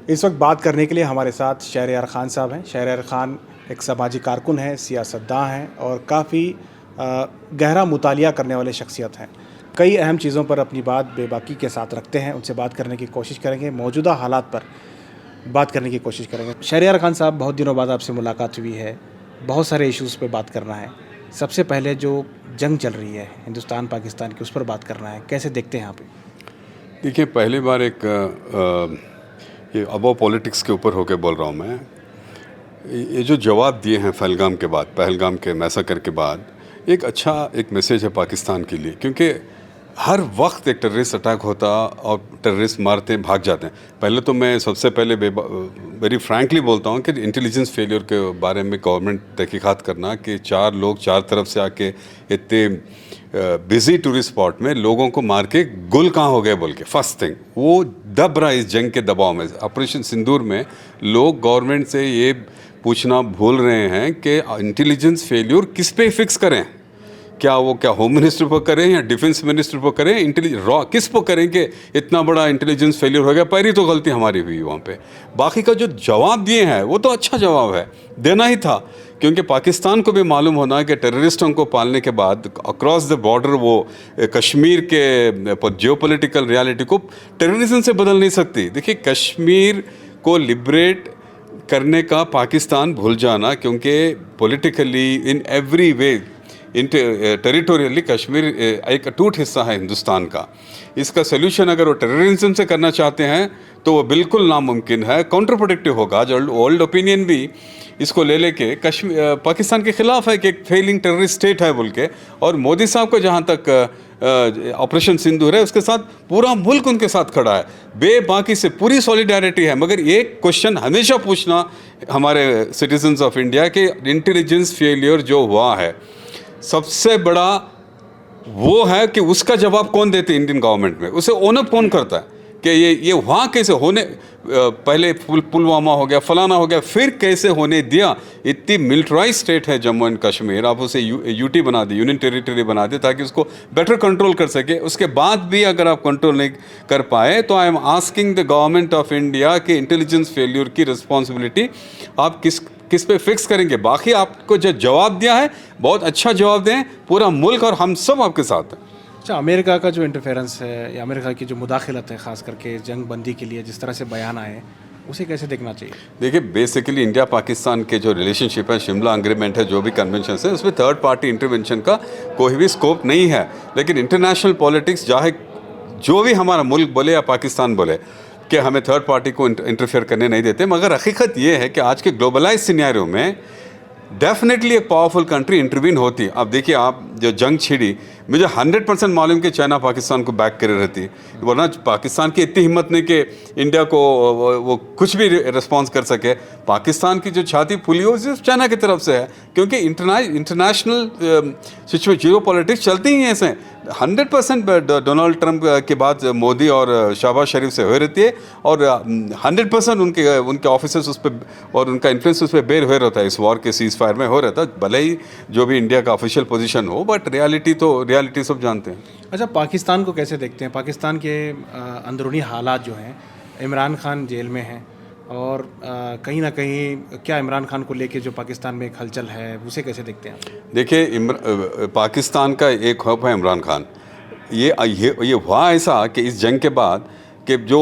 इस वक्त बात करने के लिए हमारे साथ शहरयार ख़ान साहब हैं। शहरयार ख़ान एक समाजी कारकुन हैं, सियासतदान हैं और काफ़ी गहरा मुतालिया करने वाले शख्सियत हैं। कई अहम चीज़ों पर अपनी बात बेबाकी के साथ रखते हैं, उनसे बात करने की कोशिश करेंगे, मौजूदा हालात पर बात करने की कोशिश करेंगे। शहरयार ख़ान साहब, बहुत दिनों बाद आपसे मुलाकात हुई है, बहुत सारे इश्यूज़ पे बात करना है। सबसे पहले जो जंग चल रही है हिंदुस्तान पाकिस्तान की, उस पर बात करना है, कैसे देखते हैं आप? देखिए, पहली बार एक ये अबव पॉलिटिक्स के ऊपर होके बोल रहा हूँ मैं। ये जो जवाब दिए हैं पहलगाम के मैसेकर के बाद, एक मैसेज है पाकिस्तान के लिए, क्योंकि हर वक्त एक टेररिस्ट अटैक होता और टेररिस्ट मारते भाग जाते हैं। पहले तो मैं सबसे पहले वेरी फ्रैंकली बोलता हूँ कि इंटेलिजेंस फेलियर के बारे में गवर्नमेंट तहकीकात करना, कि 4 लोग 4 तरफ से आके इतने बिजी टूरिस्ट स्पॉट में लोगों को मार के गुल कहाँ हो गए बोल के, फर्स्ट थिंग वो दब रहा है इस जंग के दबाव में। ऑपरेशन सिंदूर में लोग गवर्नमेंट से ये पूछना भूल रहे हैं कि इंटेलिजेंस फेल्यूर किस पे फिक्स करें। क्या होम मिनिस्टर पर करें या डिफेंस मिनिस्टर पर करें, किस पर करें कि इतना बड़ा इंटेलिजेंस फेलियर हो गया। पहली तो गलती हमारी हुई वहाँ पे। बाकी का जो जवाब दिए हैं वो तो अच्छा जवाब है, देना ही था, क्योंकि पाकिस्तान को भी मालूम होना है कि टेररिस्टों को पालने के बाद अक्रॉस द बॉर्डर वो कश्मीर के जियोपॉलिटिकल रियलिटी को टेररिज्म से बदल नहीं सकती। देखिए, कश्मीर को लिबरेट करने का पाकिस्तान भूल जाना, क्योंकि politically in every way territorially Kashmir एक अटूट हिस्सा है हिंदुस्तान का। इसका सोल्यूशन अगर वो टेररिज्म से करना चाहते हैं तो वो बिल्कुल नामुमकिन है, काउंटर प्रोडक्टिव होगा। आज वर्ल्ड ओपिनियन भी इसको ले लेके पाकिस्तान के खिलाफ है कि एक फेलिंग टेररिस्ट स्टेट है बोल के। और मोदी साहब को जहाँ तक ऑपरेशन सिंदूर है, उसके साथ पूरा मुल्क उनके साथ खड़ा है, बेबाकी से पूरी सॉलिडारिटी है। मगर एक क्वेश्चन हमेशा पूछना हमारे सिटीजन्स ऑफ इंडिया के इंटेलिजेंस फेलियर जो हुआ है, सबसे बड़ा वो है कि उसका जवाब कौन देते इंडियन गवर्नमेंट में, उसे ओनअप कौन करता है कि ये वहाँ कैसे होने, पहले पुलवामा हो गया, फलाना हो गया, फिर कैसे होने दिया। इतनी मिलिट्राइज स्टेट है जम्मू एंड कश्मीर, आप उसे यूटी बना दी, यूनियन टेरिटरी बना दी, ताकि उसको बेटर कंट्रोल कर सके। उसके बाद भी अगर आप कंट्रोल नहीं कर पाए तो I am asking the government of India कि इंटेलिजेंस फेल्यूर की रिस्पॉन्सिबिलिटी आप किस पे फिक्स करेंगे। बाकी आपको जो जवाब दिया है बहुत अच्छा जवाब दें, पूरा मुल्क और हम सब आपके साथ हैं। अच्छा, अमेरिका का जो इंटरफेरेंस है या अमेरिका की जो मुदाखलत है, ख़ास करके जंग बंदी के लिए जिस तरह से बयान आए, उसे कैसे देखना चाहिए? देखिए, बेसिकली इंडिया पाकिस्तान के जो रिलेशनशिप है, शिमला एग्रीमेंट है, जो भी कन्वेंशन है, उसमें थर्ड पार्टी इंटरवेंशन का कोई भी स्कोप नहीं है। लेकिन इंटरनेशनल पॉलिटिक्स, चाहे जो भी हमारा मुल्क बोले या पाकिस्तान बोले कि हमें थर्ड पार्टी को इंटरफेयर करने नहीं देते, मगर हकीकत ये है कि आज के ग्लोबलाइज सिनेरियो में डेफिनेटली एक पावरफुल कंट्री इंटरवीन होती। अब देखिए, आप जो जंग छिड़ी, मुझे 100% मालूम कि चाइना पाकिस्तान को बैक करे रहती, वरना पाकिस्तान की इतनी हिम्मत नहीं कि इंडिया को वो कुछ भी रिस्पॉन्स कर सके। पाकिस्तान की जो छाती फूली हो सिर्फ चाइना की तरफ से है, क्योंकि इंटरनेशनल सिचुएशन जियो पॉलिटिक्स चलती ही ऐसे। 100% डोनाल्ड ट्रंप के बाद मोदी और शहबाज शरीफ से हो रहती है, और 100% उनके ऑफिसर्स उस पर और उनका इन्फ्लुएंस उस पर बेर हो रहता है, इस वॉर के सीज फायर में हो रहता है, भले ही जो भी इंडिया का ऑफिशियल पोजीशन हो, बट रियलिटी सब जानते हैं। अच्छा, पाकिस्तान को कैसे देखते हैं? पाकिस्तान के अंदरूनी हालात जो हैं, इमरान खान जेल में हैं और कहीं ना कहीं क्या इमरान खान को लेके जो पाकिस्तान में एक हलचल है, उसे कैसे देखते हैं आप? देखिए, पाकिस्तान का एक हब है इमरान खान। ये हुआ ऐसा कि इस जंग के बाद कि जो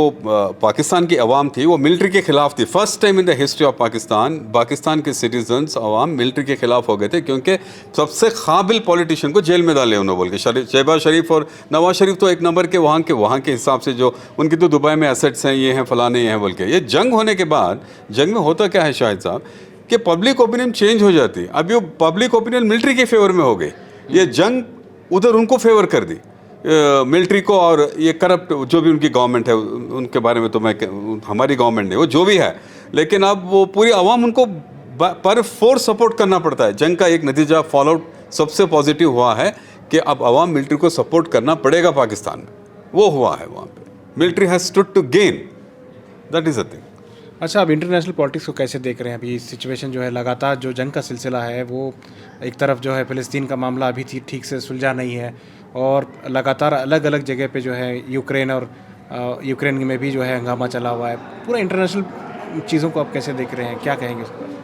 पाकिस्तान की अवाम थी वो मिलिट्री के ख़िलाफ़ थी। First time in the history of Pakistan के सिटीजन्स अवाम मिलिट्री के ख़िलाफ़ हो गए थे, क्योंकि सबसे काबिल पॉलिटिशियन को जेल में डाले उन्होंने बोल के। शहबाज शरीफ और नवाज शरीफ तो एक नंबर के वहाँ के हिसाब से, जो उनकी तो दुबई में एसेट्स हैं, ये हैं, फलाने ये हैं बोल के। ये जंग होने के बाद, जंग में होता क्या है शाहिद साहब, कि पब्लिक ओपिनियन चेंज हो जाती। अभी वो पब्लिक ओपिनियन मिलिट्री के फेवर में हो गई, ये जंग उधर उनको फेवर कर दी, मिलिट्री को। और ये करप्ट जो भी उनकी गवर्नमेंट है, उनके बारे में तो हमारी गवर्नमेंट नहीं, वो जो भी है, लेकिन अब वो पूरी आवाम उनको पर फोर्स सपोर्ट करना पड़ता है। जंग का एक नतीजा फॉलोआउट सबसे पॉजिटिव हुआ है कि अब आवाम मिलिट्री को सपोर्ट करना पड़ेगा पाकिस्तान में, वो हुआ है वहाँ पे। Military has stood to gain, that is a thing. अच्छा, अब इंटरनेशनल पॉलिटिक्स को कैसे देख रहे हैं? अभी सिचुएशन जो है, लगातार जो जंग का सिलसिला है, वो एक तरफ जो है फ़िलिस्तीन का मामला अभी ठीक से सुलझा नहीं है, और लगातार अलग अलग जगह पे जो है यूक्रेन और यूक्रेन में भी जो है हंगामा चला हुआ है, पूरा इंटरनेशनल चीज़ों को आप कैसे देख रहे हैं, क्या कहेंगे इस पर?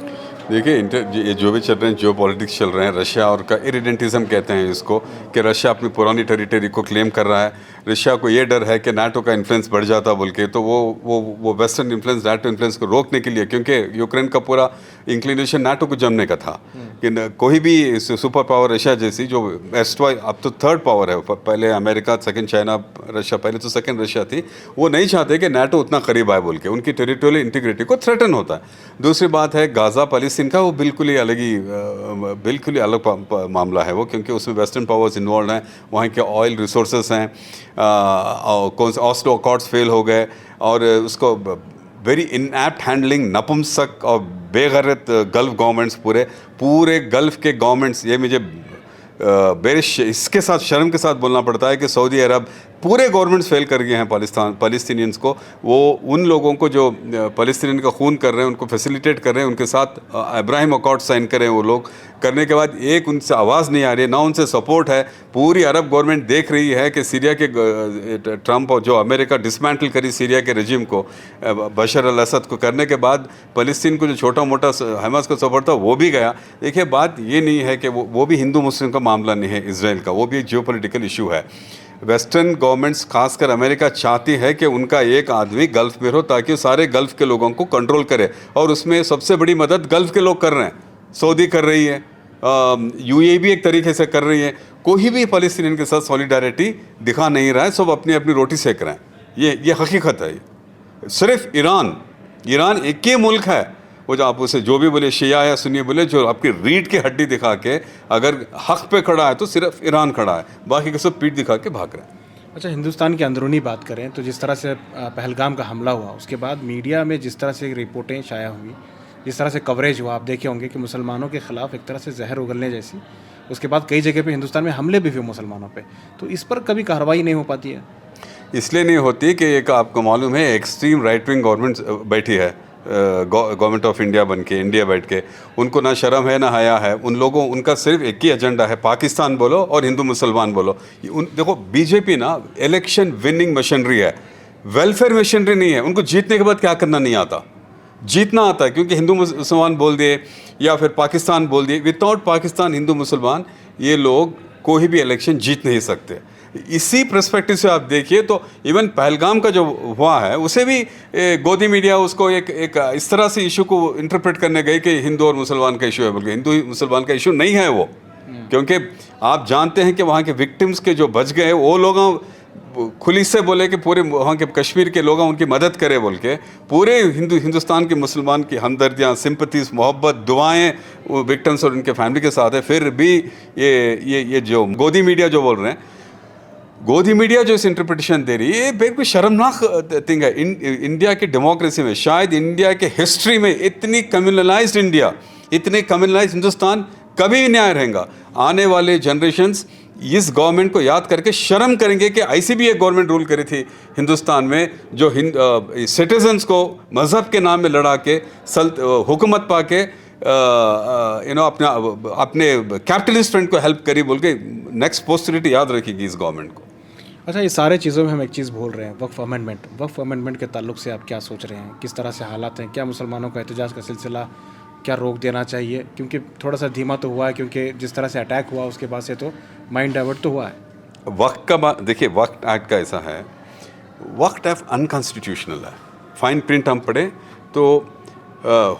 देखिए ये जो भी चल रहे हैं, जो पॉलिटिक्स चल रहे हैं, रशिया और का इरिडेंटिज्म कहते हैं इसको, कि रशिया अपनी पुरानी टेरिटरी को क्लेम कर रहा है। रशिया को ये डर है कि नाटो का इन्फ्लुएंस बढ़ जाता बोल के, तो वो वेस्टर्न इन्फ्लुएंस, नाटो इन्फ्लुएंस को रोकने के लिए, क्योंकि यूक्रेन का पूरा इंक्लिनेशन नाटो को जमने का था कि कोई भी सुपर पावर रशिया जैसी, जो वेस्ट अब तो थर्ड पावर है, पहले अमेरिका, सेकंड चाइना, रशिया, पहले तो सेकंड रशिया थी, वो नहीं चाहते कि नाटो उतना करीब आए बोल के, उनकी टेरिटोरियल इंटीग्रिटी को थ्रेटन होता है। दूसरी बात है गाज़ा पैलेस्टीन का, वो बिल्कुल ही अलग मामला है वो, क्योंकि उसमें वेस्टर्न पावर्स इन्वॉल्व हैं, वहाँ के ऑयल रिसोर्सेस हैं, कौन से ऑस्लो अकॉर्ड्स फेल हो गए, और उसको वेरी इनएप्ट हैंडलिंग, नपुंसक और बेगैरत गल्फ गवर्नमेंट्स, पूरे गल्फ के गवर्नमेंट्स, ये मुझे इसके साथ शर्म के साथ बोलना पड़ता है कि सऊदी अरब पूरे गवर्नमेंट्स फेल कर गए हैं पैलेस्टीनियंस को। वो उन लोगों को जो पैलेस्टीनियन का खून कर रहे हैं, उनको फैसिलिटेट कर रहे हैं, उनके साथ अब्राहिम अकॉर्ड साइन करें वो लोग, करने के बाद एक उनसे आवाज़ नहीं आ रही है, ना उनसे सपोर्ट है। पूरी अरब गवर्नमेंट देख रही है कि सीरिया के ट्रंप और जो अमेरिका डिसमेंटल करी सीरिया के रजीम को, बशर अल असद को, करने के बाद फ़लस्तीन को जो छोटा मोटा हमास का सपोर्ट था वो भी गया। देखिए बात ये नहीं है कि वो भी हिंदू मुस्लिम का मामला नहीं है इसराइल का, वो भी एक जियोपॉलिटिकल इशू है। वेस्टर्न गवर्नमेंट्स, खासकर अमेरिका, चाहती है कि उनका एक आदमी गल्फ़ में हो ताकि सारे गल्फ़ के लोगों को कंट्रोल करे, और उसमें सबसे बड़ी मदद गल्फ़ के लोग कर रहे हैं, सऊदी कर रही है, यूएई भी एक तरीके से कर रही है। कोई भी फ़लस्तीनियन के साथ सॉलिडारिटी दिखा नहीं रहा है, सब अपनी अपनी रोटी सेक रहे हैं। ये हकीकत है। सिर्फ ईरान एक ही मुल्क है, वो जो आप उसे जो भी बोले, शिया या सुन्नी बोले, जो आपकी रीढ़ की हड्डी दिखा के अगर हक पे खड़ा है तो सिर्फ ईरान खड़ा है, बाकी के सब पीठ दिखा के भाग रहे हैं। अच्छा, हिंदुस्तान की अंदरूनी बात करें तो जिस तरह से पहलगाम का हमला हुआ, उसके बाद मीडिया में जिस तरह से रिपोर्टें शाया हुई, जिस तरह से कवरेज हुआ, आप देखे होंगे कि मुसलमानों के ख़िलाफ़ एक तरह से जहर उगलने जैसी, उसके बाद कई जगह पे हिंदुस्तान में हमले भी हुए मुसलमानों पे, तो इस पर कभी कार्रवाई नहीं हो पाती है? इसलिए नहीं होती कि एक आपको मालूम है एक्सट्रीम राइट विंग गवर्नमेंट बैठी है, गवर्नमेंट ऑफ इंडिया बन के, इंडिया बैठ के, उनको ना शर्म है ना हया है। उनका सिर्फ एक ही एजेंडा है, पाकिस्तान बोलो और हिंदू मुसलमान बोलो। देखो बीजेपी ना इलेक्शन विनिंग मशीनरी है, वेलफेयर मशीनरी नहीं है। उनको जीतने के बाद क्या करना नहीं आता, जीतना आता है, क्योंकि हिंदू मुसलमान बोल दिए या फिर पाकिस्तान बोल दिए, विदाउट पाकिस्तान हिंदू मुसलमान ये लोग कोई भी इलेक्शन जीत नहीं सकते। इसी पर्सपेक्टिव से आप देखिए तो इवन पहलगाम का जो हुआ है उसे भी गोदी मीडिया उसको एक इस तरह से इशू को इंटरप्रेट करने गई कि हिंदू और मुसलमान का इशू है, बल्कि हिंदू मुसलमान का इशू नहीं है वो। क्योंकि आप जानते हैं कि वहाँ के विक्टिम्स के जो बच गए वो लोग खुली से बोले कि पूरे वहाँ के कश्मीर के लोग उनकी मदद करें बोल के, पूरे हिंदुस्तान के मुसलमान की हमदर्दियाँ, सिंपथीज, मोहब्बत, दुआएं विक्टिम्स और उनके फैमिली के साथ है। फिर भी ये जो गोदी मीडिया जो बोल रहे हैं, गोदी मीडिया जो इस इंटरप्रिटेशन दे रही है, ये बिल्कुल शर्मनाक थिंग है। इंडिया की डेमोक्रेसी में, शायद इंडिया के हिस्ट्री में इतनी कम्युनलाइज्ड इंडिया, इतने कम्युनलाइज्ड हिंदुस्तान कभी भी नहीं रहेगा। आने वाले जनरेशंस इस गवर्नमेंट को याद करके शर्म करेंगे कि ऐसी भी एक गवर्नमेंट रूल करी थी हिंदुस्तान में, जो सिटीजन्स को मज़हब के नाम में लड़ा के हुकूमत पा के अपने कैपिटलिस्ट फ्रेंड को हेल्प करी बोल के नेक्स्ट पोस्टरिटी याद रखेगी इस गवर्नमेंट को। अच्छा, ये सारे चीज़ों में हम एक चीज़ भूल रहे हैं, वक्फ अमेंडमेंट के ताल्लुक से आप क्या सोच रहे हैं, किस तरह से हालात हैं, क्या मुसलमानों का एहतजाज का सिलसिला क्या रोक देना चाहिए? क्योंकि थोड़ा सा धीमा तो हुआ है, क्योंकि जिस तरह से अटैक हुआ उसके बाद से तो माइंड डाइवर्ट तो हुआ है। वक्त का देखिए, वक्त एक्ट का ऐसा है, वक्त एक्ट अनकॉन्स्टिट्यूशनल है। फाइन प्रिंट हम पढ़े तो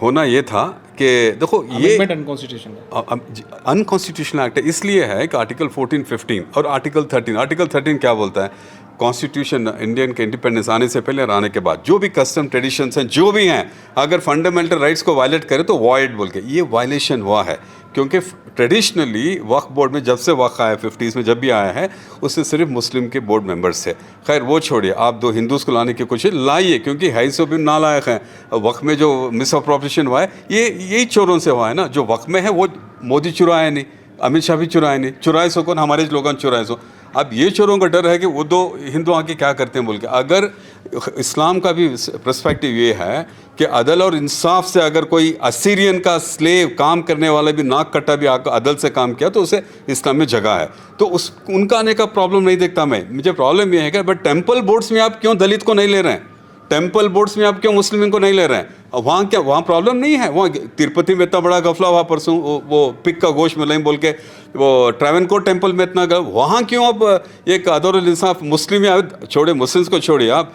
होना ये था कि देखो ये अनकॉन्स्टिट्यूशनल एक्ट है, इसलिए है कि आर्टिकल 14, 15 और आर्टिकल 13 क्या बोलता है, कॉन्स्टिट्यूशन इंडियन के इंडिपेंडेंस आने से पहले और आने के बाद जो भी कस्टम ट्रेडिशंस हैं, जो भी हैं, अगर फंडामेंटल राइट्स को वायलेट करे तो वॉइड बोल के, ये वायलेशन हुआ है। क्योंकि ट्रेडिशनली वक्फ बोर्ड में जब से वक्फ आया 50s में जब भी आया है, उससे सिर्फ मुस्लिम के बोर्ड मेंबर्स थे। खैर वो छोड़िए, आप दो हिंदूज को लाने की कोशिश लाइए, क्योंकि है सो भी नालायक हैं। वक्फ में जो मिस अप्रोप्रिएशन हुआ है यही चोरों से हुआ है ना। जो वक्फ में है वो मोदी चुराया नहीं, अमित शाह भी चुराए नहीं, चुराए सो कौन, हमारे लोगों ने चुराए सो। अब ये चोरों का डर है कि वो दो हिंदू आके क्या करते हैं बोल के। अगर इस्लाम का भी पर्सपेक्टिव ये है कि अदल और इंसाफ से अगर कोई असीरियन का स्लेव काम करने वाला भी नाक कटा भी आकर अदल से काम किया तो उसे इस्लाम में जगह है, तो उस उनका आने का प्रॉब्लम नहीं देखता मैं। मुझे प्रॉब्लम ये है कि बट टेम्पल बोर्ड्स में आप क्यों दलित को नहीं ले रहे हैं, टेम्पल बोर्ड्स में आप क्यों मुस्लिम को नहीं ले रहे हैं? वहाँ क्या वहाँ प्रॉब्लम नहीं है? वहाँ तिरुपति में इतना बड़ा गफला हुआ परसों, वो पिक का गोश्त मिलाई बोल के, वो ट्रैवनकोर टेम्पल में इतना वहाँ क्यों अब एक अदल इंसाफ मुस्लिम या छोड़े, मुस्लिम्स को छोड़िए आप,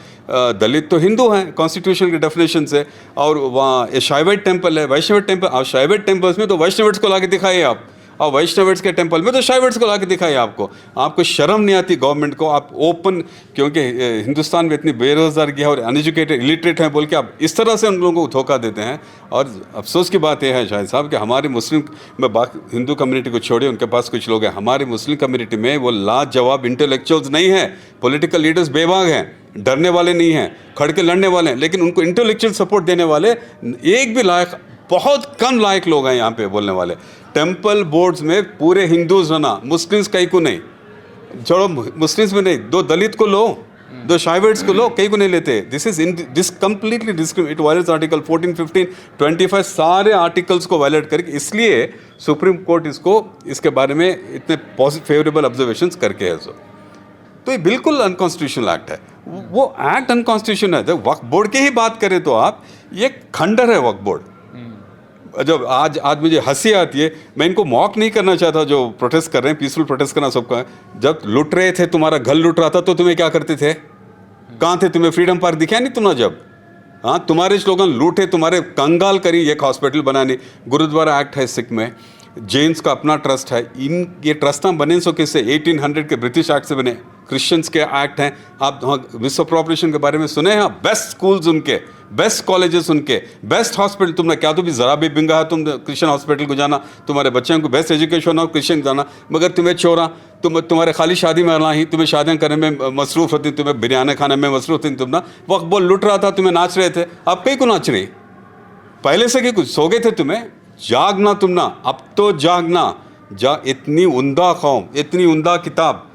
दलित तो हिंदू हैं कॉन्स्टिट्यूशन की डेफिनेशन से। और वहाँ ये शाइवाइट टेम्पल है, वैष्णव टेम्पल, आप शाइवाइट टेम्पल्स में तो वैष्णविट्स को ला के दिखाइए आप, और वैष्णविट्स के टेंपल में तो शाइविट्स को ला के दिखाइए। आपको शर्म नहीं आती गवर्नमेंट को? आप ओपन, क्योंकि हिंदुस्तान में इतनी बेरोजगारी है और अनएजुकेटेड इलिटरेट हैं बोल के आप इस तरह से उन लोगों को धोखा देते हैं। और अफसोस की बात यह है शाहिद साहब कि हमारे मुस्लिम में, बाकी हिंदू कम्युनिटी को छोड़िए, उनके पास कुछ लोग हैं, हमारी मुस्लिम कम्युनिटी में वो लाजवाब इंटेलेक्चुअल्स नहीं हैं, पॉलिटिकल लीडर्स बेबाक हैं, डरने वाले नहीं हैं, खड़ के लड़ने वाले हैं, लेकिन उनको इंटेलेक्चुअल सपोर्ट देने वाले एक भी लायक, बहुत कम लायक लोग हैं यहाँ पे बोलने वाले। टेम्पल बोर्ड्स में पूरे हिंदूज होना, मुस्लिम्स कहीं को नहीं, छोड़ो मुस्लिम्स में नहीं, दो दलित को लो, दो शाइविट्स को लो, कहीं को नहीं लेते। This is in this completely discriminate, it violets article 14, 15, 25 सारे आर्टिकल्स को वायलेट करके, इसलिए सुप्रीम कोर्ट इसको इसके बारे में इतने फेवरेबल ऑब्जर्वेशंस करके है। तो ये बिल्कुल अनकॉन्स्टिट्यूशनल एक्ट है, वो एक्ट अनकॉन्स्टिट्यूशनल है। वक्फ बोर्ड की ही बात करें तो आप, ये खंडर है वक्फ बोर्ड। जब आज मुझे हंसी आती है, मैं इनको मॉक नहीं करना चाहता जो प्रोटेस्ट कर रहे हैं, पीसफुल प्रोटेस्ट करना सबका है। जब लुट रहे थे, तुम्हारा घर लुट रहा था, तो तुम्हें क्या करते थे? कहाँ थे? तुम्हें फ्रीडम पार्क दिखा नहीं तुम्हें जब? हाँ, तुम्हारे स्लोगन लूटे, तुम्हारे कंगाल करी, एक हॉस्पिटल बनाने, गुरुद्वारा एक्ट है सिख में, जैन्स का अपना ट्रस्ट है, ये ट्रस्ट बने सो किससे? 1800 के ब्रिटिश एक्ट से बने, क्रिश्चियंस के एक्ट हैं। आप मिस अप्रोप्रिएशन के बारे में सुने हैं? बेस्ट स्कूल्स उनके, बेस्ट कॉलेजेस उनके, बेस्ट हॉस्पिटल। तुमने क्या तो भी ज़रा भी बिंगा है तुम क्रिश्चियन हॉस्पिटल को जाना, तुम्हारे बच्चों को बेस्ट एजुकेशन हो क्रिश्चियन जाना, मगर तुम्हें छोड़ा, तुम्हारे खाली शादी में आना ही, तुम्हें शादियाँ करने में मसरूफ़ होती, तुम्हें बिरयानी खाने में मसरूफ़ थी, तुम ना वक्त बोल लुट रहा था, तुम्हें नाच रहे थे। अब कहीं को नाच रही? पहले से कि कुछ सो गए थे? तुम्हें जागना, तुम ना अब तो जागना। इतनी उम्दा कौम, इतनी उम्दा किताब,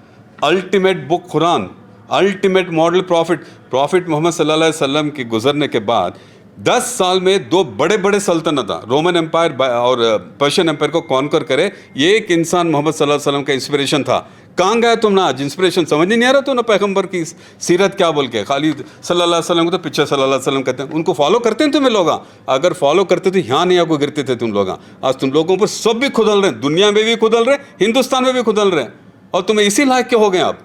ultimate book Quran, ultimate model prophet Muhammad सल्लल्लाहु अलैहि वसल्लम के गुजरने के बाद 10 साल में 2 बड़े बड़े सल्तनत, रोमन एम्पायर और पर्शियन एम्पायर को कॉन्कर करे, ये एक इंसान मोहम्मद सल्लल्लाहु अलैहि वसल्लम का इंस्पिरेशन था। कहाँ गए तुम ना? आज इंस्पिरेशन समझ नहीं आ रहा तो ना, पैगंबर की सीरत क्या बोल के, खाली सल्लल्लाहु अलैहि वसल्लम को तो पीछे सल्लल्लाहु अलैहि वसल्लम कहते हैं, उनको फॉलो करते हैं तुम्हें लोग? अगर फॉलो करते तो यहाँ नहीं आपको गिरते थे तुम लोग। आज तुम लोगों पर सब भी खुदल रहे हैं, दुनिया में भी खुदल रहे, हिंदुस्तान में भी खुदल रहे हैं, और तुम्हें इसी लायक के हो गए आप।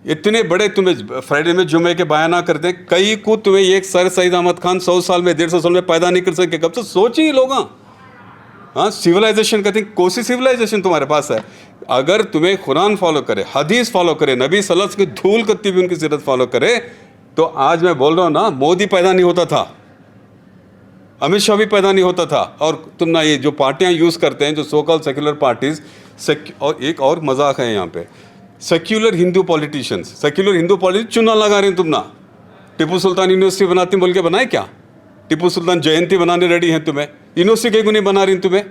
इतने बड़े तुम्हें फ्राइडे में जुमे के बयाना करते हैं, कई को तुम्हें एक सर सईद अहमद खान 100 साल में 150 साल में पैदा नहीं कर सके, कब से सोच ही लोग। हाँ, सिविलाइजेशन कहते हैं, कौन सी सिविलाइजेशन तुम्हारे पास है? अगर तुम्हें कुरान फॉलो करे, हदीस फॉलो करे, नबी सल्लल्लाहु अलैहि वसल्लम की धूल कत्ती भी उनकी सीरत फॉलो करे, तो आज मैं बोल रहा हूँ ना, मोदी पैदा नहीं होता था, अमित शाह भी पैदा नहीं होता था। और तुम ना ये जो पार्टियाँ यूज़ करते हैं, जो सो कॉल्ड सेक्युलर पार्टीज, और एक और मजाक है यहाँ पे, secular Hindu politicians, secular Hindu politics चुनाव लगा रहे हैं तुम ना। टिप्पू सुल्तान यूनिवर्सिटी बनाती बोल के बनाए क्या? टिप्पू सुल्तान जयंती बनाने रेडी हैं तुम्हें, यूनिवर्सिटी क्यों नहीं बना रही तुम्हें?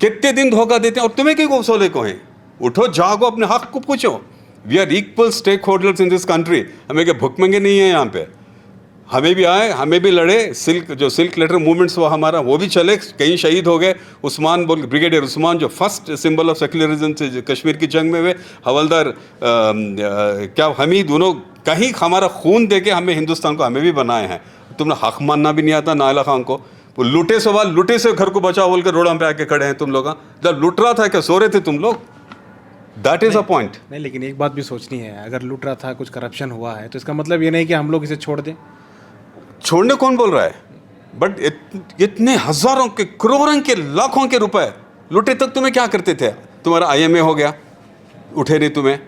कितने दिन धोखा देते हैं, और तुम्हें क्यों सोले को हैं? उठो, जागो, अपने हक को पूछो। We are equal stakeholders in this country. हमें क्या भुखमंगे नहीं है यहाँ पे? हमें भी आए, हमें भी लड़े, सिल्क लेटर मूवमेंट्स हुआ हमारा, वो भी चले, कई शहीद हो गए। उस्मान ब्रिगेडियर उस्मान जो फर्स्ट सिंबल ऑफ सेक्युलरिज्म से कश्मीर की जंग में हुए, हवलदार क्या हमीद, दोनों कहीं हमारा खून दे के हमें हिंदुस्तान को हमें भी बनाए हैं। तुमने हक मानना भी नहीं आता नायला खान को। वो लूटे सवाल, लूटे से घर को बचाओ बोल के रोड पे आके खड़े हैं तुम लोग। जब लूट रहा था क्या सो रहे थे तुम लोग? That is a point. नहीं, लेकिन एक बात भी सोचनी है, अगर लूट रहा था, कुछ करप्शन हुआ है, तो इसका मतलब ये नहीं कि हम लोग इसे छोड़ दें। छोड़ने कौन बोल रहा है? बट इतने हजारों के, करोड़ों के, लाखों के रुपए लूटे तक तुम्हें क्या करते थे? तुम्हारा IMA हो गया, उठे नहीं तुम्हें।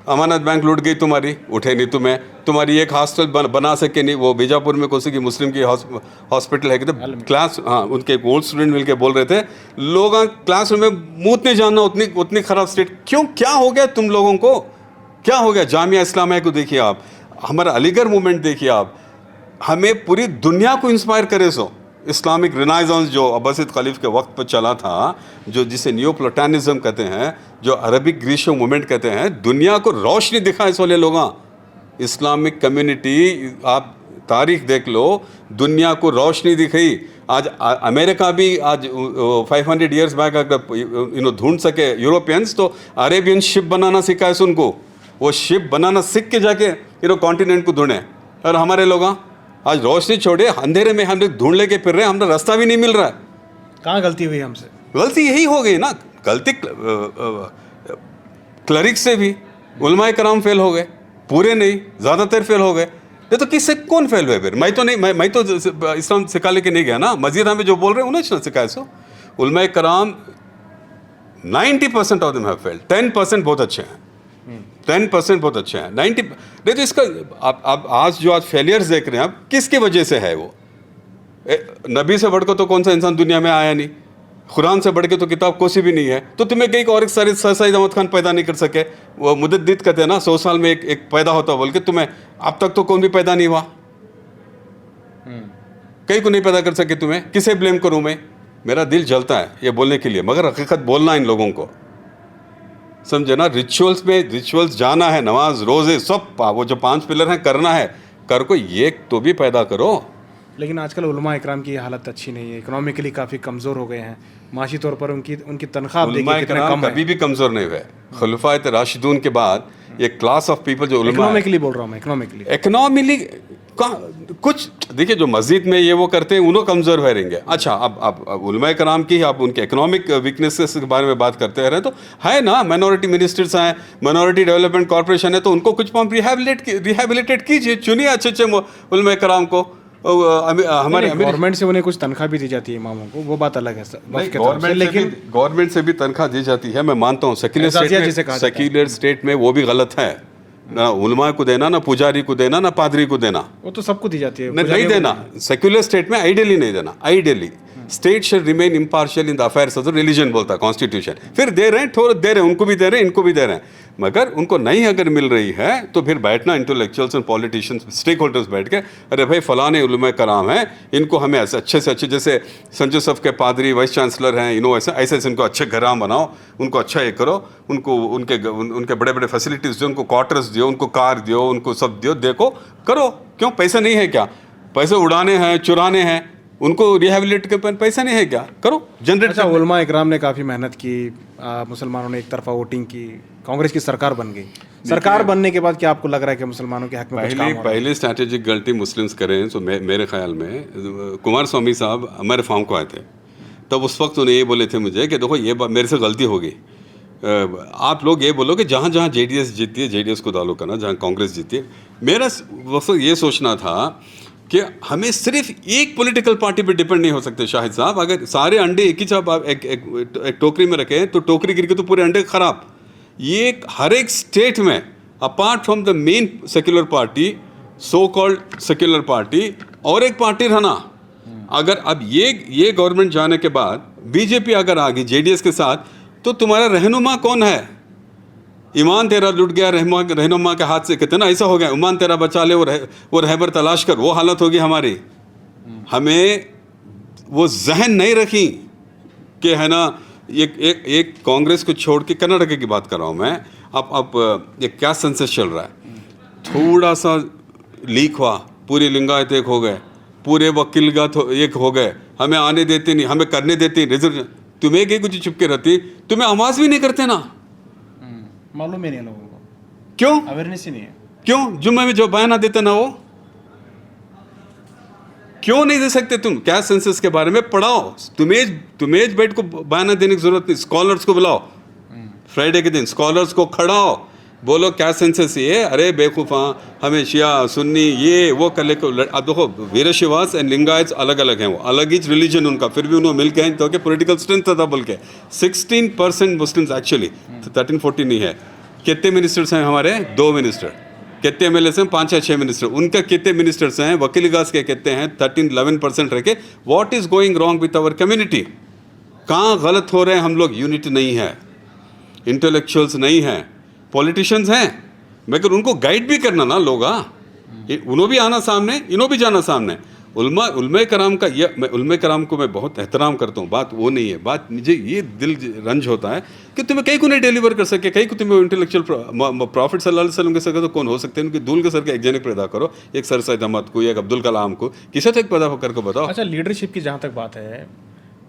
अमानत बैंक लूट गई तुम्हारी, उठे नहीं तुम्हें। तुम्हारी एक हॉस्टल बना सके नहीं, वो बीजापुर में कोसी की मुस्लिम की हॉस्पिटल है, तो क्लास, हाँ, उनके ओल्ड स्टूडेंट मिलके बोल रहे थे, लोग क्लासरूम में मुँह नहीं जानना, उतनी खराब स्टेट। क्यों, क्या हो गया तुम लोगों को? क्या हो गया? जामिया इस्लामिया को देखिए आप, हमारा अलीगढ़ मूवमेंट देखिए आप, हमें पूरी दुनिया को इंस्पायर करे। इस्लामिक रिनाइजेंस जो अब्बासिद खलीफ के वक्त पर चला था, जो जिसे न्यू प्लेटोनिज्म कहते हैं, जो अरबिक ग्रीशो मूवमेंट कहते हैं, दुनिया को रोशनी दिखाए सोले लोग। इस्लामिक कम्युनिटी, आप तारीख देख लो, दुनिया को रोशनी दिखाई। आज अमेरिका भी आज 500 ईयर्स बैक अगर ढूंढ सके यूरोपियंस, तो अरेबियन शिप बनाना सिखाए उनको। वो शिप बनाना सीख के जाके कॉन्टिनेंट को ढूंढे। और हमारे लोग आज रोशनी छोड़े अंधेरे में हम लोग ढूंढ लेके फिर रहे हैं, हमें रास्ता भी नहीं मिल रहा है। कहाँ गलती हुई हमसे? गलती यही हो गई ना, गलती क्लरिक से भी उलमाए कराम फेल हो गए, पूरे नहीं, ज़्यादातर फेल हो गए। ये तो किससे कौन फेल हुए फिर? मैं तो नहीं, मैं तो इस्लाम सिखा लेके नहीं गया ना। मस्जिद में जो बोल रहे हैं उन्हें ना सिखाया। सो उलमाए कराम 90% ऑफ देम हैव फेल्ड, 10% बहुत अच्छे हैं, 10% बहुत अच्छे हैं, 90 नहीं। तो इसका आप आज जो आज फेलियर्स देख रहे हैं, आप किसकी वजह से है? वो नबी से बढ़ कर तो कौन सा इंसान दुनिया में आया नहीं, कुरान से बढ़ के तो किताब कोसी भी नहीं है। तो तुम्हें कहीं और एक सारी सईद अहमद खान पैदा नहीं कर सके। वो मुद्दत कहते हैं ना, 100 साल में एक पैदा होता बोल के, तुम्हें अब तक तो कौन भी पैदा नहीं हुआ, कहीं को नहीं पैदा कर सके। तुम्हें किसे ब्लेम करूं मैं? मेरा दिल जलता है ये बोलने के लिए, मगर हकीकत बोलना इन लोगों को, समझे ना। रिचुअल्स जाना है, नमाज रोजे सब वो जो 5 पिलर हैं करना है, कर को ये तो भी पैदा करो। लेकिन आजकल उलमा इकराम की हालत अच्छी नहीं है, इकोनॉमिकली काफ़ी कमज़ोर हो गए हैं। माशी तौर पर उनकी तनख्वाह उलमा इकराम कभी भी कमज़ोर नहीं हुए। खुलफाए राशिदून के बाद ये क्लास ऑफ पीपल जो इकोनॉमिकली बोल रहा हूँ मैं, इकोनॉमिकली कुछ देखिए, जो मस्जिद में ये वो करते हैं उन्होंने कमज़ोर हुए रहेंगे। अच्छा, अब उलमा कराम की आप उनके इकोनॉमिक वीकनेसेस के बारे में बात करते रहे तो है ना, माइनॉरिटी मिनिस्टर्स हैं, माइनॉरिटी डेवलपमेंट कॉर्पोरेशन है, तो उनको कुछ रिहेबिलिटेट कीजिए, चुनिए अच्छे उलमा कराम को। हमारे गवर्नमेंट से उन्हें कुछ तनख्वाह भी दी जाती है इमामों को, वो बात अलग है। लेकिन गवर्नमेंट से भी तनख्वाह दी जाती है, मैं मानता हूँ। सेक्युलर स्टेट में वो भी गलत है ना, उलमा को देना, ना पुजारी को देना, ना पादरी को देना, वो तो सबको दी जाती है। नहीं देना। सेक्युलर स्टेट में आइडियली नहीं देना। Ideally state should remain impartial in the affairs of the religion बोलता है कॉन्स्टिट्यूशन। फिर दे रहे हैं, थोड़ा दे रहे हैं, उनको भी दे रहे हैं, इनको भी दे रहे हैं, मगर उनको नहीं अगर मिल रही है तो फिर बैठना intellectuals and politicians, stakeholders बैठ के, अरे भाई फलाने उलमा कराम हैं, इनको हमें ऐसे अच्छे से अच्छे, जैसे संत जोसेफ के पादरी वाइस चांसलर हैं, ऐसे इनको अच्छे घराम बनाओ, उनको अच्छा ये करो, उनको उनके बड़े बड़े फैसिलिटीज़ दो, उनको क्वार्टर्स दियो, उनको कार दियो, उनको सब दियो, देखो करो। क्यों? पैसे नहीं है क्या? पैसे उड़ाने हैं, चुराने हैं, उनको रिहेबिलिट के पैसा नहीं है क्या? करो, जनरेट। अच्छा, उलमा इकराम ने काफ़ी मेहनत की, मुसलमानों ने एक तरफा वोटिंग की, कांग्रेस की सरकार बन गई। सरकार बनने के बाद क्या आपको लग रहा है कि मुसलमानों के हक में पहली स्ट्रैटेजिक गलती मुस्लिम्स करें तो मेरे ख्याल में कुमार स्वामी साहब हमारे फार्म को आए थे, तब उस वक्त उन्हें ये बोले थे मुझे कि देखो ये मेरे से गलती होगी, आप लोग ये बोलो कि जहाँ जहाँ जेडीएस जीती है जेडीएस को डालो करना, जहाँ कांग्रेस जीती है। मेरा वक्त ये सोचना था कि हमें सिर्फ एक पॉलिटिकल पार्टी पे डिपेंड नहीं हो सकते शाहिद साहब। अगर सारे अंडे एक ही साहब आप एक टोकरी में रखें तो टोकरी गिर के तो पूरे अंडे खराब। ये हर एक स्टेट में apart from the main secular party, so called secular party, और एक पार्टी रहना। अगर अब ये गवर्नमेंट जाने के बाद बीजेपी अगर आ गई जेडीएस के साथ, तो तुम्हारा रहनुमा कौन है? ईमान तेरा लुट गया रहनुमा के हाथ से, कहते ना ऐसा हो गया, ईमान तेरा बचा ले वो रहबर तलाश कर, वो हालत होगी हमारी। हमें वो जहन नहीं रखी कि है ना, एक कांग्रेस को छोड़ के कर्नाटक की बात कर रहा हूँ मैं। अब ये क्या सेंसस चल रहा है, थोड़ा सा लीक हुआ, पूरी लिंगायत एक हो गए, पूरे वकीलगत एक हो गए, हमें आने देते नहीं, हमें करने देते नहीं, रिजर्व तुम्हें कहीं कुछ चुपके रहती, तुम्हें आवाज़ भी नहीं करते ना, मालूम ही नहीं लोगों को, क्यों अवेयरनेस ही नहीं है। क्यों जुम्मे में जो बयान देते ना, वो क्यों नहीं दे सकते? तुम क्या सेंसस के बारे में पढ़ाओ, तुम्हें बैठ को बयान देने की जरूरत नहीं, स्कॉलर्स को बुलाओ, फ्राइडे के दिन स्कॉलर्स को खड़ाओ, बोलो क्या सेंसस ये, अरे बेवकूफ़ा हमें शिया सुन्नी ये वो कर ले। अब देखो वीरशिवास एंड लिंगायत अलग अलग हैं, वो अलग ही रिलीजन उनका, फिर भी उन्होंने मिल के तो कि पॉलिटिकल स्ट्रेंथ था बोल के 16% मुस्लिम्स एक्चुअली, 13-14 नहीं है। कितने मिनिस्टर्स हैं हमारे? 2 मिनिस्टर। कितने एमएलएस हैं? 5 या 6 मिनिस्टर। उनका कितने मिनिस्टर्स हैं? वकीलगास के कितने हैं? 13-11% रह के। What is going wrong with our community? कहाँ गलत हो रहे हैं हम लोग? यूनिटी नहीं है, इंटेलेक्चुअल्स नहीं हैं, पॉलिटिशियंस हैं, मगर उनको गाइड भी करना ना लोग, उन्हों भी आना सामने, इन्हों भी जाना सामने। उलमा कराम का ये, मैं उलमा कराम को मैं बहुत एहतराम करता हूँ, बात वो नहीं है। बात मुझे ये दिल रंज होता है कि तुम्हें कहीं को नहीं डिलीवर कर सके, कहीं को तुम्हें इंटेलेक्चुअल प्रॉफिट सल्लल्लाहु अलैहि वसल्लम के सके तो कौन हो सकते हैं, उनकी दूल के सर के एक जने पैदा करो, एक सर सैयद अहमद को, एक अब्दुल कलाम को, किसी तक पैदा होकर को बताओ। अच्छा, लीडरशिप की जहाँ तक बात है,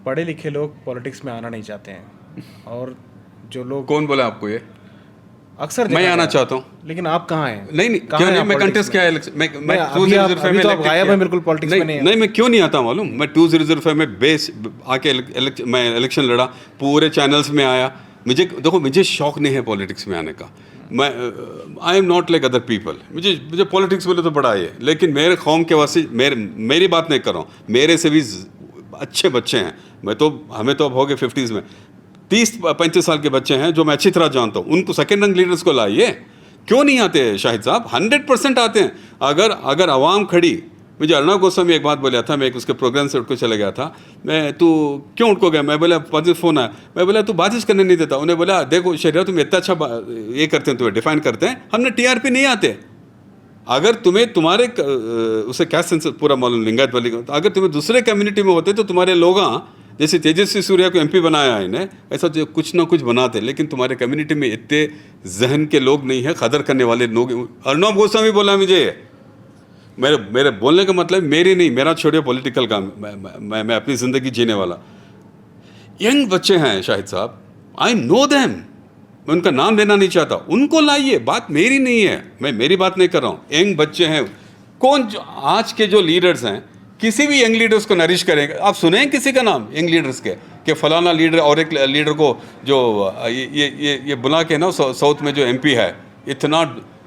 पढ़े लिखे लोग पॉलिटिक्स में आना नहीं चाहते हैं, और जो लोग, कौन बोला आपको ये? अक्सर मैं आना चाहता हूँ। लेकिन आप कहाँ हैं? नहीं नहीं, कहाँ क्यों हैं नहीं, आप मैं politics कंटेस्ट में? क्या है, मैं अभी आप 2005 में तो आप elected गायब किया। हैं, बिल्कुल पॉलिटिक्स में नहीं है। नहीं, मैं क्यों नहीं आता मालूम, मैं 2005 में बेस आके मैं इलेक्शन लड़ा, पूरे चैनल्स में आया। मुझे देखो, मुझे शौक नहीं है पॉलिटिक्स में आने का। मैं I am not like other people. मुझे पॉलिटिक्स बोले तो बड़ा है, लेकिन मेरे कौम के वास्ते मेरी बात नहीं कर रहा हूँ, मेरे से भी अच्छे बच्चे हैं। हमें तो अब हो गए 50s में, 30-35 साल के बच्चे हैं जो मैं अच्छी तरह जानता हूँ, उनको सेकेंड रंग लीडर्स को लाइए। क्यों नहीं आते शाहिद साहब? 100% आते हैं। अगर आवाम खड़ी, मुझे अर्णव गोस्वामी एक बात बोला था, मैं एक उसके प्रोग्राम से उठ को चला गया था, मैं तू क्यों उठ को गया, मैं बोला पाँच फ़ोन आया, मैं बोला तू बाजिश करने नहीं देता। उन्हें बोला देखो शरिया तुम इतना अच्छा ये करते हैं, तुम्हें डिफाइन करते हैं, हमने TRP नहीं आते। अगर तुम्हें तुम्हारे उसे क्या सेंस पूरा मालूम लिंगायत वाली, तो अगर तुम्हें दूसरे कम्युनिटी में होते तो तुम्हारे लोग जैसे तेजस्वी सूर्या को MP बनाया है इन्हें, ऐसा जो कुछ ना कुछ बनाते, लेकिन तुम्हारे कम्युनिटी में इतने जहन के लोग नहीं है, कदर करने वाले लोग। अर्णव गोस्वामी बोला मुझे, मेरे बोलने का मतलब मेरी नहीं, मेरा छोड़िए पॉलिटिकल काम, मैं अपनी ज़िंदगी जीने वाला। यंग बच्चे हैं शाहिद साहब, आई नो देम, मैं उनका नाम लेना नहीं चाहता, उनको लाइए, बात मेरी नहीं है, मैं मेरी बात नहीं कर रहा हूँ। यंग बच्चे हैं, आज के जो लीडर्स हैं, किसी भी यंग लीडर्स को नरिश करेंगे। आप सुने किसी का नाम यंग लीडर्स के कि फलाना लीडर, और एक लीडर को जो ये बुला के ना साउथ में जो MP है,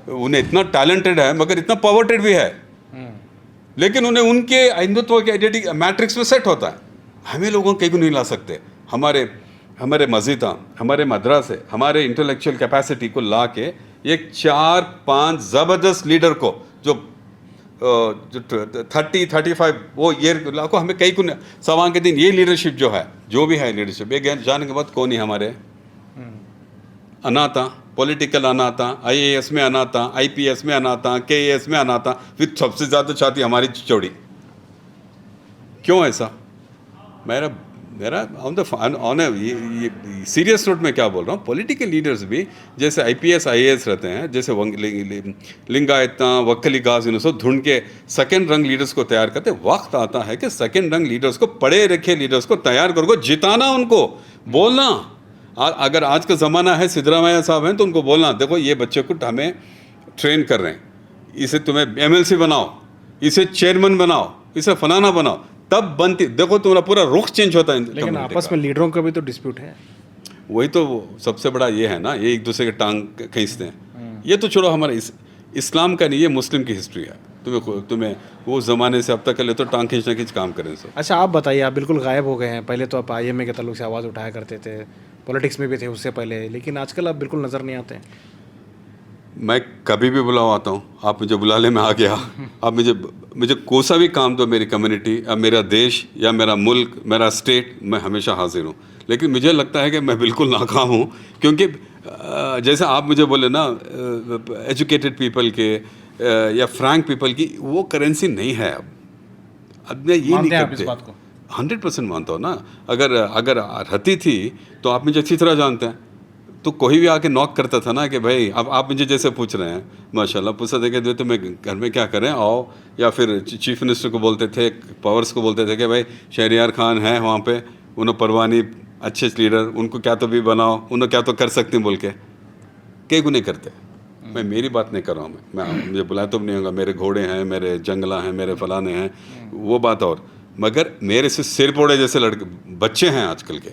उन्हें इतना टैलेंटेड है मगर इतना पावर्टेड भी है, लेकिन उन्हें उनके हिंदुत्व के आइडेंटिटी मैट्रिक्स में सेट होता है। हमें लोगों कहीं को नहीं ला सकते। हमारे मस्जिद, हमारे मदरसे, हमारे इंटेलेक्चुअल कैपेसिटी को ला के एक 4-5 ज़बरदस्त लीडर को जो 30-35 वो ये लाखों, हमें कई को सवां के दिन ये लीडरशिप जो है, जो भी है लीडरशिप, ये ज्ञान जाने के बाद कौन ही हमारे अनाथा, पॉलिटिकल अनाथा, IAS में अनाथा, IPS में अनाथा, KAS में अनाथा, फिर सबसे ज़्यादा छाती हमारी चौड़ी। क्यों ऐसा? मेरा ऑन ये सीरियस नोट में क्या बोल रहा हूँ, पॉलिटिकल लीडर्स भी जैसे IPS IAS रहते हैं, जैसे लिंगायत वक्कली गाज इन सब ढूंढ के सेकेंड रंग लीडर्स को तैयार करते। वक्त आता है कि सेकेंड रंग लीडर्स को, पढ़े लिखे लीडर्स को तैयार करो, जिताना उनको, बोलना। अगर आज का ज़माना है, सिद्धरामैया साहब हैं, तो उनको बोलना देखो ये बच्चे को हमें ट्रेन कर रहे हैं, इसे तुम्हें MLC बनाओ, इसे चेयरमैन बनाओ, इसे फलाना बनाओ, तब बनती। देखो तुम्हारा पूरा रुख चेंज होता है। लेकिन आपस में लीडरों का भी तो डिस्प्यूट है। वही तो सबसे बड़ा ये है ना, ये एक दूसरे के टांग खींचते हैं। ये तो छोड़ो, हमारे इस्लाम का नहीं, ये मुस्लिम की हिस्ट्री है। तुम्हें वो ज़माने से अब तक ले तो टांग खींचना खींच काम करें सब। अच्छा, आप बताइए, आप बिल्कुल गायब हो गए हैं। पहले तो आप IMA के ताल्लुक से आवाज़ उठाया करते थे, पॉलिटिक्स में भी थे उससे पहले, लेकिन आजकल आप बिल्कुल नज़र नहीं आते। मैं कभी भी बुलाओ आता हूँ, आप मुझे बुला ले, मैं आ गया। आप मुझे कोई सा भी काम दो, मेरी कम्युनिटी या मेरा देश या मेरा मुल्क, मेरा स्टेट, मैं हमेशा हाजिर हूँ। लेकिन मुझे लगता है कि मैं बिल्कुल नाकाम हूँ, क्योंकि जैसे आप मुझे बोले ना, एजुकेटेड पीपल के या फ्रैंक पीपल की वो करेंसी नहीं है अब मैं ये नहीं करते। 100% मानता हूँ ना। अगर रहती थी तो आप मुझे अच्छी तरह जानते हैं, तो कोई भी आके नॉक करता था ना कि भाई, अब आप मुझे जैसे पूछ रहे हैं, माशाल्लाह पूछा था कि तो मैं घर में क्या करें आओ, या फिर चीफ मिनिस्टर को बोलते थे, पावर्स को बोलते थे कि भाई शहरियार खान है वहाँ पे, उन्हें परवानी अच्छे लीडर, उनको क्या तो भी बनाओ, उन्हें क्या तो कर सकते हैं बोल के, कई को नहीं करते। मैं मेरी बात नहीं कर रहा हूँ, मैं मुझे बुलाया तो नहीं होगा, मेरे घोड़े हैं, मेरे जंगला हैं, मेरे फलाने हैं, वो बात। और मगर मेरे से सिर पोड़े जैसे लड़के बच्चे हैं आजकल के,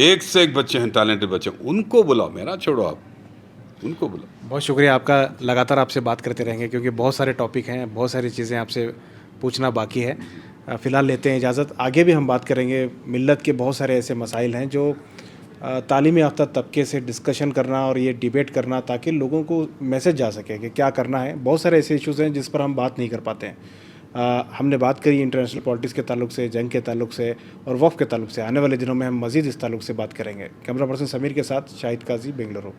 एक से एक बच्चे हैं, टैलेंटेड बच्चे, उनको बुलाओ, मेरा छोड़ो, आप उनको बुलाओ। बहुत शुक्रिया आपका, लगातार आपसे बात करते रहेंगे क्योंकि बहुत सारे टॉपिक हैं, बहुत सारी चीज़ें आपसे पूछना बाकी है। फ़िलहाल लेते हैं इजाज़त, आगे भी हम बात करेंगे। मिल्लत के बहुत सारे ऐसे मसाइल हैं जो तालीम याफ्ता तबके से डिस्कशन करना और ये डिबेट करना, ताकि लोगों को मैसेज जा सके कि क्या करना है। बहुत सारे ऐसे इश्यूज़ हैं जिस पर हम बात नहीं कर पाते हैं। हमने बात करी इंटरनेशनल पॉलिटिक्स के ताल्लुक से, जंग के ताल्लुक से और वफ़ के ताल्लुक से। आने वाले दिनों में हम मज़ीद इस ताल्लुक से बात करेंगे। कैमरा पर्सन समीर के साथ शाहिद काजी, बेंगलुरु।